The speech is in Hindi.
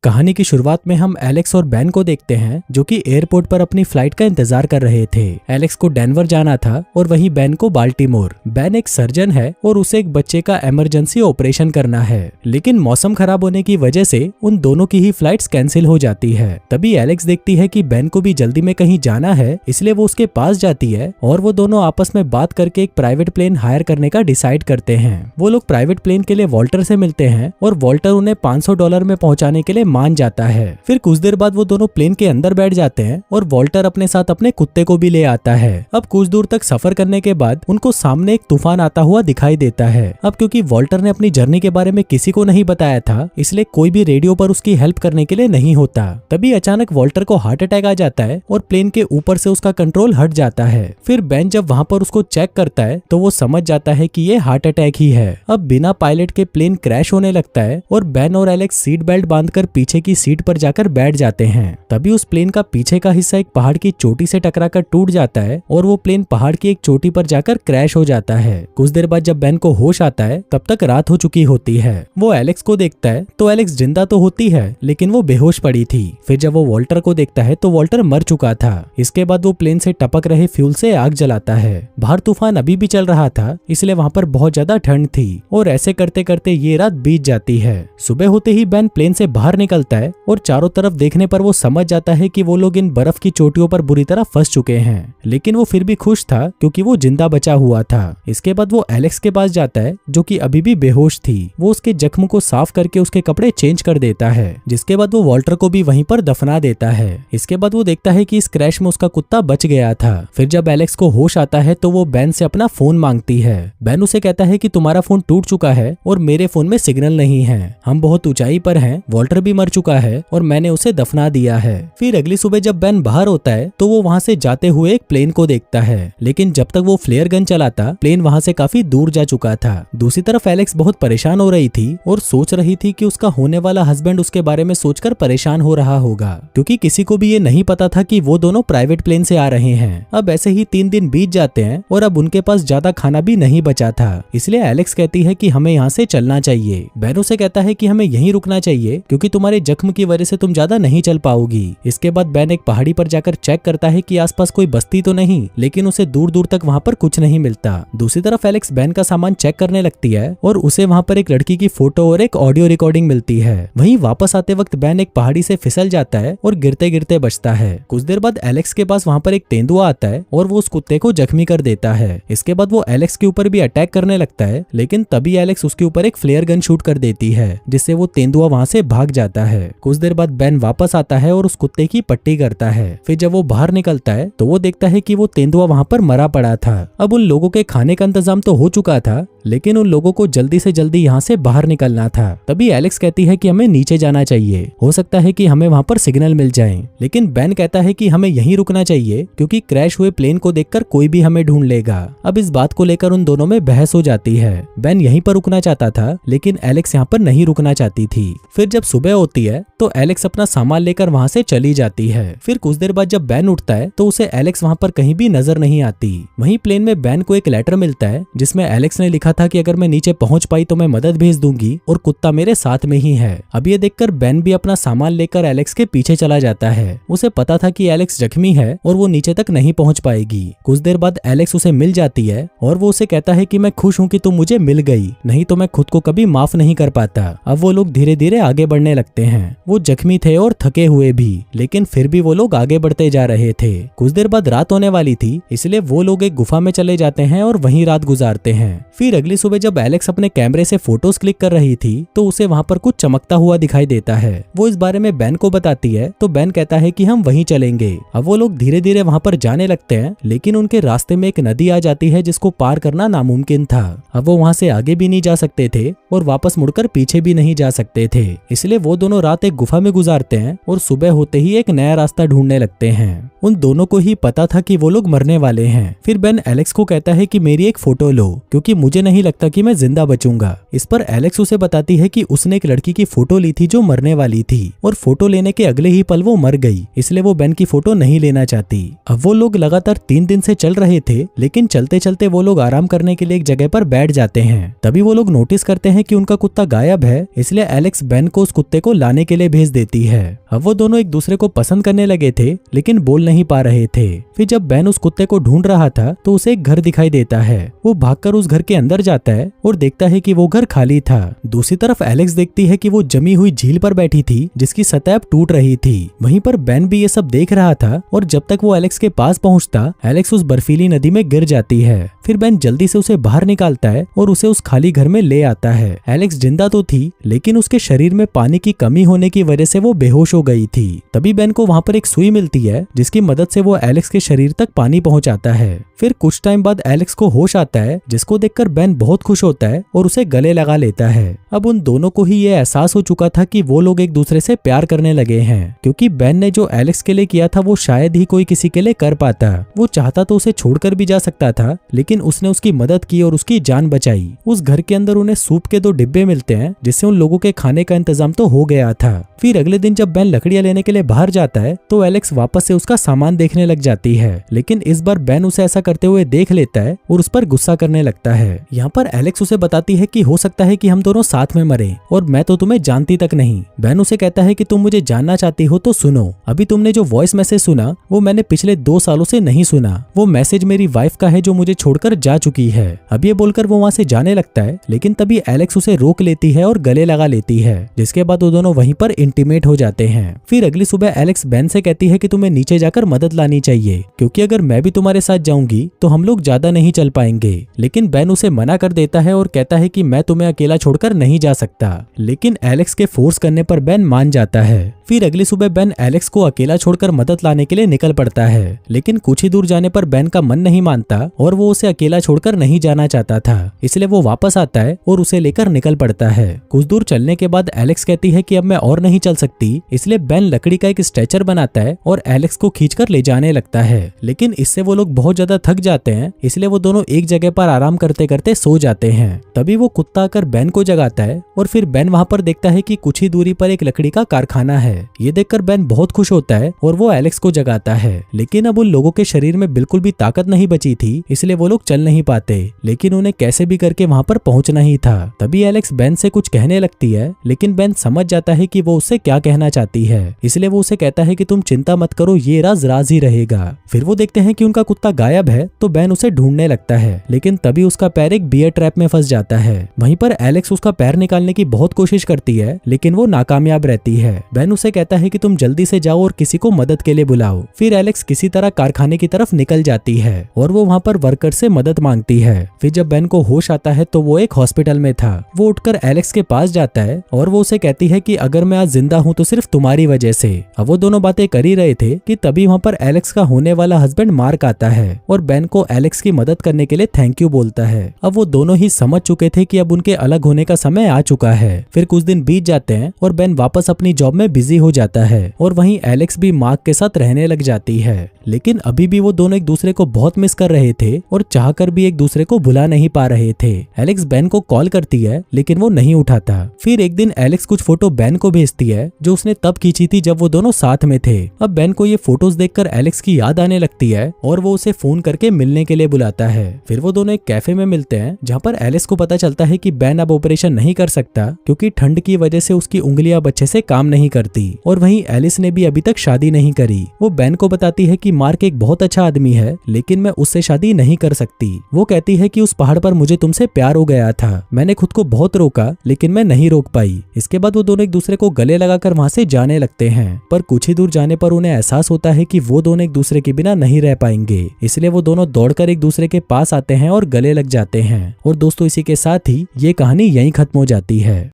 कहानी की शुरुआत में हम एलेक्स और बेन को देखते हैं जो कि एयरपोर्ट पर अपनी फ्लाइट का इंतजार कर रहे थे। एलेक्स को डेनवर जाना था और वहीं बेन को बाल्टीमोर। बेन एक सर्जन है और उसे एक बच्चे का इमरजेंसी ऑपरेशन करना है, लेकिन मौसम खराब होने की वजह से उन दोनों की ही फ्लाइट्स कैंसिल हो जाती है। तभी एलेक्स देखती है कि बेन को भी जल्दी में कहीं जाना है, इसलिए वो उसके पास जाती है और वो दोनों आपस में बात करके एक प्राइवेट प्लेन हायर करने का डिसाइड करते हैं। वो लोग प्राइवेट प्लेन के लिए वॉल्टर से मिलते हैं और वॉल्टर उन्हें $500 में पहुंचाने के लिए मान जाता है। फिर कुछ देर बाद वो दोनों प्लेन के अंदर बैठ जाते हैं और वॉल्टर अपने साथ अपने कुत्ते को भी ले आता है। अब कुछ दूर तक सफर करने के बाद उनको सामने एक तूफान आता हुआ दिखाई देता है। अब क्योंकि वॉल्टर ने अपनी जर्नी के बारे में किसी को नहीं बताया था, इसलिए कोई भी रेडियो पर उसकी हेल्प करने के लिए नहीं होता। तभी अचानक वॉल्टर को हार्ट अटैक आ जाता है और प्लेन के ऊपर से उसका कंट्रोल हट जाता है। फिर बेन जब वहाँ पर उसको चेक करता है तो वो समझ जाता है कि ये हार्ट अटैक ही है। अब बिना पायलट के प्लेन क्रैश होने लगता है और बेन और एलेक्स सीट बेल्ट बांधकर पीछे की सीट पर जाकर बैठ जाते हैं। तभी उस प्लेन का पीछे का हिस्सा एक पहाड़ की चोटी से टकराकर टूट जाता है और वो प्लेन पहाड़ की एक चोटी पर जाकर क्रैश हो जाता है। कुछ देर बाद जब बेन को होश आता है तब तक रात हो चुकी होती है। वो एलेक्स को देखता है तो एलेक्स जिंदा तो होती है लेकिन वो बेहोश पड़ी थी। फिर जब वो वॉल्टर को देखता है तो वॉल्टर मर चुका था। इसके बाद वो प्लेन से टपक रहे फ्यूल से आग जलाता है। बाहर तूफान अभी भी चल रहा था, इसलिए वहाँ पर बहुत ज्यादा ठंड थी और ऐसे करते करते ये रात बीत जाती है। सुबह होते ही बेन प्लेन से बाहर निकलता है और चारों तरफ देखने पर वो समझ जाता है कि वो लोग इन बर्फ की चोटियों पर बुरी तरह फंस चुके हैं, लेकिन वो फिर भी खुश था क्योंकि वो जिंदा बचा हुआ था। इसके बाद वो एलेक्स के पास जाता है जो कि अभी भी बेहोश थी। वो उसके जख्म को साफ करके उसके कपड़े चेंज कर देता है, जिसके बाद वो वॉल्टर को भी वहीं पर दफना देता है। इसके बाद वो देखता है कि इस क्रैश में उसका कुत्ता बच गया था। फिर जब एलेक्स को होश आता है तो वो बेन से अपना फोन मांगती है। बेन उसे कहता है कि तुम्हारा फोन टूट चुका है और मेरे फोन में सिग्नल नहीं है, हम बहुत ऊंचाई पर हैं, वॉल्टर भी मर चुका है और मैंने उसे दफना दिया है। फिर अगली सुबह जब बेन बाहर होता है तो वो वहाँ से जाते हुए एक प्लेन को देखता है, लेकिन जब तक वो फ्लेयर गन चलाता प्लेन वहाँ से काफी दूर जा चुका था। दूसरी तरफ एलेक्स बहुत परेशान हो रही थी और सोच रही थी कि उसका होने वाला हस्बैंड उसके बारे में सोचकर परेशान हो रहा होगा, क्योंकि किसी को भी ये नहीं पता था कि वो दोनों प्राइवेट प्लेन से आ रहे हैं। अब ऐसे ही 3 दिन बीत जाते हैं और अब उनके पास ज्यादा खाना भी नहीं बचा था, इसलिए एलेक्स कहती है कि हमें यहाँ से चलना चाहिए। बेन उसे कहता है कि हमें यहीं रुकना चाहिए क्योंकि तुम्हारे जख्म की वजह से तुम ज्यादा नहीं चल पाओगी। इसके बाद बेन एक पहाड़ी पर जाकर चेक करता है कि आसपास कोई बस्ती तो नहीं, लेकिन उसे दूर दूर तक वहाँ पर कुछ नहीं मिलता। दूसरी तरफ एलेक्स बेन का सामान चेक करने लगती है और उसे वहाँ पर एक लड़की की फोटो और एक ऑडियो रिकॉर्डिंग मिलती है। वहीं वापस आते वक्त बेन एक पहाड़ी से फिसल जाता है और गिरते गिरते बचता है। कुछ देर बाद एलेक्स के पास वहाँ पर एक तेंदुआ आता है और वो उस कुत्ते को जख्मी कर देता है। इसके बाद वो एलेक्स के ऊपर भी अटैक करने लगता है, लेकिन तभी एलेक्स उसके ऊपर एक फ्लेयर गन शूट कर देती है, जिससे वो तेंदुआ वहाँ से भाग जाता है। कुछ देर बाद बेन वापस आता है और उस कुत्ते की पट्टी करता है। फिर जब वो बाहर निकलता है तो वो देखता है कि वो तेंदुआ वहाँ पर मरा पड़ा था। अब उन लोगों के खाने का इंतजाम तो हो चुका था, लेकिन उन लोगों को जल्दी से जल्दी यहाँ से बाहर निकलना था। तभी एलेक्स कहती है कि हमें नीचे जाना चाहिए, हो सकता है कि हमें वहाँ पर सिग्नल मिल जाए, लेकिन बेन कहता है कि हमें यहीं रुकना चाहिए क्योंकि क्रैश हुए प्लेन को देखकर कोई भी हमें ढूंढ लेगा। अब इस बात को लेकर उन दोनों में बहस हो जाती है। बेन यहीं पर रुकना चाहता था, लेकिन एलेक्स यहाँ पर नहीं रुकना चाहती थी। फिर जब सुबह होती है तो एलेक्स अपना सामान लेकर वहाँ से चली जाती है। फिर कुछ देर बाद जब बेन उठता है तो उसे एलेक्स वहाँ पर कहीं भी नजर नहीं आती। वहीं प्लेन में बेन को एक लेटर मिलता है जिसमें एलेक्स ने लिखा था कि अगर मैं नीचे पहुंच पाई तो मैं मदद भेज दूंगी और कुत्ता मेरे साथ में ही है। अब ये देखकर बेन भी अपना सामान लेकर एलेक्स के पीछे चला जाता है। उसे पता था कि एलेक्स जख्मी है और वो नीचे तक नहीं पहुंच पाएगी। कुछ देर बाद एलेक्स उसे मिल जाती है और वो उसे कहता है कि मैं खुश हूँ कि तुम मुझे मिल गई, नहीं तो मैं खुद को कभी माफ नहीं कर पाता। अब वो लोग धीरे धीरे आगे बढ़ने लगते हैं। वो जख्मी थे और थके हुए भी, लेकिन फिर भी वो लोग आगे बढ़ते जा रहे थे। कुछ देर बाद रात होने वाली थी, इसलिए वो लोग एक गुफा में चले जाते हैं और वहीं रात गुजारते हैं। फिर अगली सुबह जब एलेक्स अपने कैमरे से फोटोज क्लिक कर रही थी तो उसे वहाँ पर कुछ चमकता हुआ दिखाई देता है। वो इस बारे में बेन को बताती है तो बेन कहता है कि हम वहीं चलेंगे। अब वो लोग धीरे धीरे वहाँ पर जाने लगते हैं, लेकिन उनके रास्ते में एक नदी आ जाती है जिसको पार करना नामुमकिन था। अब वो वहाँ से आगे भी नहीं जा सकते थे और वापस मुड़कर पीछे भी नहीं जा सकते थे, इसलिए वो दोनों रात एक गुफा में गुजारते हैं और सुबह होते ही एक नया रास्ता ढूंढने लगते हैं। उन दोनों को ही पता था कि वो लोग मरने वाले हैं। फिर बेन एलेक्स को कहता है कि मेरी एक फोटो लो क्योंकि मुझे नहीं लगता कि मैं जिंदा बचूंगा। इस पर एलेक्स उसे बताती है कि उसने एक लड़की की फोटो ली थी जो मरने वाली थी और फोटो लेने के अगले ही पल वो मर गई, इसलिए वो बेन की फोटो नहीं लेना चाहती। अब वो लोग लगातार 3 दिन से चल रहे थे, लेकिन चलते चलते वो लोग आराम करने के लिए एक जगह पर बैठ जाते हैं। तभी वो लोग नोटिस करते हैं कि उनका कुत्ता गायब है, इसलिए एलेक्स बेन को उस कुत्ते को लाने के लिए भेज देती है। अब वो दोनों एक दूसरे को पसंद करने लगे थे लेकिन बोल नहीं पा रहे थे। फिर जब बेन उस कुत्ते को ढूंढ रहा था तो उसे एक घर दिखाई देता है। वो भागकर उस घर के अंदर जाता है और देखता है कि वो घर खाली था। दूसरी तरफ एलेक्स देखती है कि वो जमी हुई झील पर बैठी थी जिसकी सतह अब टूट रही थी। वहीं पर बेन भी ये सब देख रहा था और जब तक वो एलेक्स के पास पहुंचता एलेक्स उस बर्फीली नदी में गिर जाती है। फिर बेन जल्दी से उसे बाहर निकालता है और उसे उस खाली घर में ले आता है। एलेक्स जिंदा तो थी लेकिन उसके शरीर में पानी की कमी होने की वजह से वो बेहोश हो गई थी। तभी बेन को वहां पर एक सुई मिलती है जिसकी मदद से वो एलेक्स के शरीर तक पानी पहुंचाता है। फिर कुछ टाइम बाद एलेक्स को होश आता है जिसको देखकर बेन बहुत खुश होता है और उसे गले लगा लेता है। अब उन दोनों को ही ये एहसास हो चुका था कि वो लोग एक दूसरे से प्यार करने लगे हैं, क्योंकि बेन ने जो एलेक्स के लिए किया था वो शायद ही कोई किसी के लिए कर पाता। वो चाहता तो उसे छोड़कर भी जा सकता था लेकिन उसने उसकी मदद की और उसकी जान बचाई। उस घर के अंदर उन्हें सूप के 2 डिब्बे मिलते हैं जिससे उन लोगों के खाने का इंतजाम तो हो गया था। फिर अगले दिन जब बेन लकड़ियां लेने के लिए बाहर जाता है तो एलेक्स वापस से उसका सामान देखने लग जाती है, लेकिन इस बार बेन उसे ऐसा करते हुए देख लेता है और उस पर गुस्सा करने लगता है। यहाँ पर एलेक्स उसे बताती है कि हो सकता है कि हम दोनों साथ में मरे और मैं तो तुम्हें जानती तक नहीं। बेन उसे कहता है कि तुम मुझे जानना चाहती हो तो सुनो, अभी तुमने जो वॉइस मैसेज सुना वो मैंने पिछले 2 सालों से नहीं सुना। वो मैसेज मेरी वाइफ का है जो मुझे छोड़कर जा चुकी है। अब ये बोलकर वो वहाँ से जाने लगता है लेकिन तभी एलेक्स उसे रोक लेती है और गले लगा लेती है, जिसके बाद वो दोनों वहीं पर इंटीमेट हो जाते हैं। फिर अगली सुबह एलेक्स बेन से कहती है कि तुम्हें नीचे जाकर मदद लानी चाहिए, क्योंकि अगर मैं भी तुम्हारे साथ जाऊंगी तो हम लोग ज्यादा नहीं चल पाएंगे। लेकिन बेन उसे मना कर देता है और कहता है कि मैं तुम्हें अकेला छोड़कर नहीं जा सकता, लेकिन एलेक्स के फोर्स करने पर बेन मान जाता है। फिर अगली सुबह बेन एलेक्स को अकेला छोड़कर मदद लाने के लिए निकल पड़ता है, लेकिन कुछ ही दूर जाने पर बेन का मन नहीं मानता और वो उसे अकेला छोड़कर नहीं जाना चाहता था, इसलिए वो वापस आता है और उसे लेकर निकल पड़ता है। कुछ दूर चलने के बाद एलेक्स कहती है कि अब मैं और नहीं चल सकती, इसलिए बेन लकड़ी का एक स्ट्रेचर बनाता है और एलेक्स को खींचकर ले जाने लगता है। लेकिन इससे वो लोग बहुत ज्यादा थक जाते हैं, इसलिए वो दोनों एक जगह पर आराम करते करते सो जाते हैं। तभी वो कुत्ता आकर बेन को जगाता है और फिर बेन वहाँ पर देखता है कि कुछ ही दूरी पर एक लकड़ी का कारखाना है। ये देखकर बेन बहुत खुश होता है और वो एलेक्स को जगाता है, लेकिन अब उन लोगों के शरीर में बिल्कुल भी ताकत नहीं बची थी, इसलिए वो लोग चल नहीं पाते, लेकिन उन्हें कैसे भी करके वहाँ पर पहुँचना ही था। तभी एलेक्स बेन से कुछ कहने लगती है, लेकिन बेन समझ जाता है कि वो उससे क्या कहना चाहती है, इसलिए वो उसे कहता है कि तुम चिंता मत करो, ये राज ही रहेगा। फिर वो देखते हैं कि उनका कुत्ता गायब है तो बेन उसे ढूंढने लगता है, लेकिन तभी उसका पैर एक बियर ट्रैप में फंस जाता है। वहीं पर एलेक्स उसका पैर निकालने की बहुत कोशिश करती है, लेकिन वो नाकामयाब रहती है। बेन उसे कहता है कि तुम जल्दी से जाओ और किसी को मदद के लिए बुलाओ। फिर एलेक्स किसी तरह कारखाने की तरफ निकल जाती है और वो वहाँ पर वर्कर से मदद मांगती है। फिर जब बेन को होश आता है तो वो एक हॉस्पिटल में था। वो उठकर एलेक्स के पास जाता है और वो उसे कहती है कि अगर मैं आज जिंदा हूँ तो सिर्फ तुम्हारी वजह से। अब वो दोनों बातें कर ही रहे थे कि तभी वहाँ पर एलेक्स का होने वाला हस्बैंड मार्क आता है और बेन को एलेक्स की मदद करने के लिए थैंक यू बोलता है। अब वो दोनों ही समझ चुके थे कि अब उनके अलग होने का समय आ चुका है। फिर कुछ दिन बीत जाते हैं और बेन वापस अपनी जॉब में बिजी हो जाता है और वहीं एलेक्स भी मार्क के साथ रहने लग जाती है। लेकिन अभी भी वो दोनों एक दूसरे को बहुत मिस कर रहे थे और चाहकर भी एक दूसरे को भुला नहीं पा रहे थे। एलेक्स बेन को कॉल करती है लेकिन वो नहीं उठाता। फिर एक दिन एलेक्स कुछ फोटो बेन को भेजती है जो उसने तब खींची थी जब वो दोनों साथ में थे। अब बेन को ये फोटोज देखकर एलेक्स की याद आने लगती है और वो उसे फोन करके मिलने के लिए बुलाता है। फिर वो दोनों एक कैफे में मिलते हैं जहाँ पर एलेक्स को पता चलता है कि बेन अब ऑपरेशन नहीं कर सकता क्योंकि ठंड की वजह से उसकी उंगलियां अच्छे से काम नहीं करती। और वहीं एलिस ने भी अभी तक शादी नहीं करी। वो बेन को बताती है कि मार्क एक बहुत अच्छा आदमी है लेकिन मैं उससे शादी नहीं कर सकती। वो कहती है कि उस पहाड़ पर मुझे तुमसे प्यार हो गया था, मैंने खुद को बहुत रोका लेकिन मैं नहीं रोक पाई। इसके बाद वो दोनों एक दूसरे को गले लगाकर वहां से जाने लगते हैं, पर कुछ ही दूर जाने पर उन्हें एहसास होता है कि वो दोनों एक दूसरे के बिना नहीं रह पाएंगे, इसलिए वो दोनों दौड़कर एक दूसरे के पास आते हैं और गले लग जाते हैं। और दोस्तों इसी के साथ ही ये कहानी यहीं खत्म हो जाती है।